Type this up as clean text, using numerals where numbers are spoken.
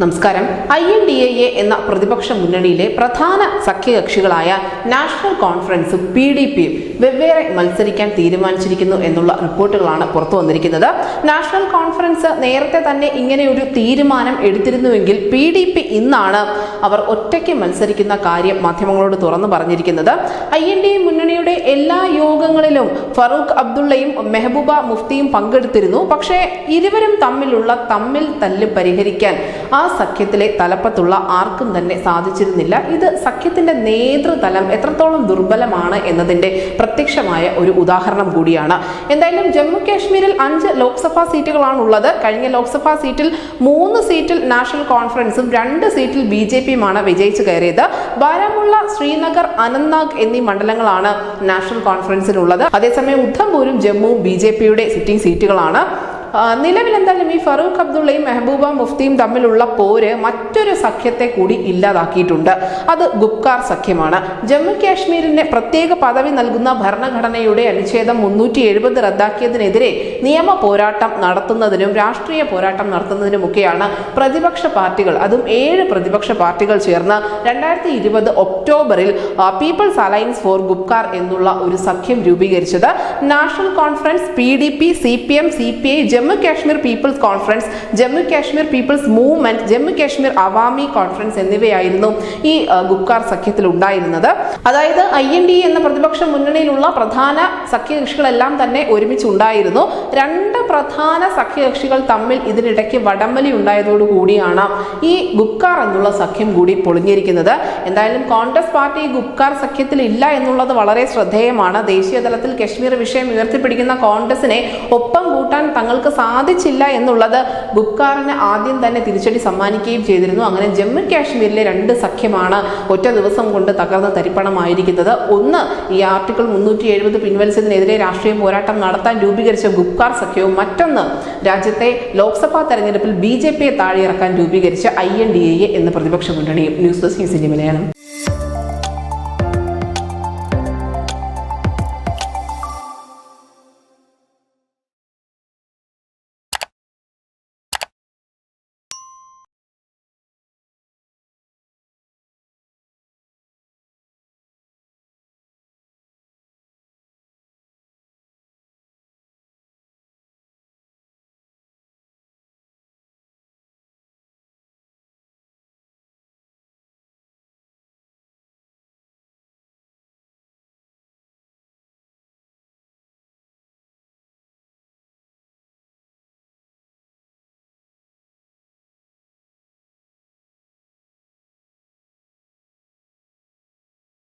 നമസ്കാരം. INDA എന്ന പ്രതിപക്ഷ മുന്നണിയിലെ പ്രധാന സഖ്യകക്ഷികളായ നാഷണൽ കോൺഫറൻസും PDPയും വെവ്വേറെ മത്സരിക്കാൻ തീരുമാനിച്ചിരിക്കുന്നു എന്നുള്ള റിപ്പോർട്ടുകളാണ് പുറത്തു വന്നിരിക്കുന്നത്. നാഷണൽ കോൺഫറൻസ് നേരത്തെ തന്നെ ഇങ്ങനെ ഒരു തീരുമാനം എടുത്തിരുന്നുവെങ്കിൽ PDP ഇന്നാണ് അവർ ഒറ്റയ്ക്ക് മത്സരിക്കുന്ന കാര്യം മാധ്യമങ്ങളോട് തുറന്നു പറഞ്ഞിരിക്കുന്നത്. INDA മുന്നണിയുടെ എല്ലാ യോഗങ്ങളിലും ഫറൂഖ് അബ്ദുള്ളയും മെഹബൂബ മുഫ്തിയും പങ്കെടുത്തിരുന്നു. പക്ഷേ ഇരുവരും തമ്മിലുള്ള തമ്മിൽ തല്ല് പരിഹരിക്കാൻ ആ സഖ്യത്തിലെ തലപ്പത്തുള്ള ആർക്കും തന്നെ സാധിച്ചിരുന്നില്ല. ഇത് സഖ്യത്തിന്റെ നേതൃതലം എത്രത്തോളം ദുർബലമാണ് എന്നതിന്റെ പ്രത്യക്ഷമായ ഒരു ഉദാഹരണം കൂടിയാണ്. എന്തായാലും ജമ്മു കാശ്മീരിൽ 5 ലോക്സഭാ സീറ്റുകളാണുള്ളത്. കഴിഞ്ഞ ലോക്സഭാ സീറ്റിൽ 3 സീറ്റിൽ നാഷണൽ കോൺഫറൻസും 2 സീറ്റിൽ BJPയുമാണ് വിജയിച്ചു കയറിയത്. ബാരാമുള്ള, ശ്രീനഗർ, അനന്ത്നാഗ് എന്നീ മണ്ഡലങ്ങളാണ് നാഷണൽ കോൺഫറൻസിനുള്ളത്. അതേസമയം ഉദ്ധംപൂരും ജമ്മുവും BJPയുടെ സിറ്റിംഗ് സീറ്റുകളാണ്. നിലവിൽ എന്തായാലും ഈ ഫറൂഖ് അബ്ദുള്ളയും മെഹബൂബ മുഫ്തിയും തമ്മിലുള്ള പോര് മറ്റൊരു സഖ്യത്തെ കൂടി ഇല്ലാതാക്കിയിട്ടുണ്ട്. അത് ഗുപ്കാർ സഖ്യമാണ്. ജമ്മു കാശ്മീരിന് പ്രത്യേക പദവി നൽകുന്ന ഭരണഘടനയുടെ അനുച്ഛേദം 370 റദ്ദാക്കിയതിനെതിരെ നിയമ പോരാട്ടം നടത്തുന്നതിനും രാഷ്ട്രീയ പോരാട്ടം നടത്തുന്നതിനുമൊക്കെയാണ് പ്രതിപക്ഷ പാർട്ടികൾ, അതും 7 പ്രതിപക്ഷ പാർട്ടികൾ ചേർന്ന് 2020 ഒക്ടോബറിൽ പീപ്പിൾസ് അലയൻസ് ഫോർ ഗുപ്കാർ എന്നുള്ള ഒരു സഖ്യം രൂപീകരിച്ചത്. National Conference, PDP, CPM, CPI, Jammu Kashmir People's Conference, Jammu Kashmir People's Movement, Jammu Kashmir Awami Conference എന്നിവയായിരുന്നു ഈ ഗുപ്കാർ സഖ്യത്തിൽ ഉണ്ടായിരുന്നത്. അതായത് INDA എന്ന പ്രതിപക്ഷ മുന്നണിയിലുള്ള പ്രധാന സഖ്യകക്ഷികളെല്ലാം തന്നെ ഒരുമിച്ചുണ്ടായിരുന്നു. 2 പ്രധാന സഖ്യകക്ഷികൾ തമ്മിൽ ഇതിനിടയ്ക്ക് വടംവലി ഉണ്ടായതോടുകൂടിയാണ് ഈ ഗുപ്കാർ എന്നുള്ള സഖ്യം കൂടി പൊളിഞ്ഞിരിക്കുന്നത്. എന്തായാലും കോൺഗ്രസ് പാർട്ടി ഗുപ്കാർ സഖ്യത്തിൽ ഇല്ല എന്നുള്ളത് വളരെ ശ്രദ്ധേയമാണ്. ദേശീയ തലത്തിൽ കശ്മീർ വിഷയം ഉയർത്തിപ്പിടിക്കുന്ന കോൺഗ്രസിനെ ഒപ്പം കൂട്ടാൻ തങ്ങൾക്ക് സാധിച്ചില്ല എന്നുള്ളത് ഗുപ്കാറിന് ആദ്യം തന്നെ തിരിച്ചടി സമ്മാനിക്കുകയും ചെയ്തിരുന്നു. അങ്ങനെ ജമ്മു കാശ്മീരിലെ 2 സഖ്യമാണ് ഒറ്റ ദിവസം കൊണ്ട് തകർന്ന് തരിപ്പണമായിരിക്കുന്നത്. ഒന്ന്, ഈ ആർട്ടിക്കിൾ 370 പിൻവലിച്ചതിനെതിരെ രാഷ്ട്രീയ പോരാട്ടം നടത്താൻ രൂപീകരിച്ച ഗുപ്കാർ സഖ്യവും മറ്റൊന്ന് രാജ്യത്തെ ലോക്സഭാ തെരഞ്ഞെടുപ്പിൽ BJPയെ താഴെയിറക്കാൻ രൂപീകരിച്ച INDA എന്ന പ്രതിപക്ഷ മുന്നണിയും. News desk Malayalam.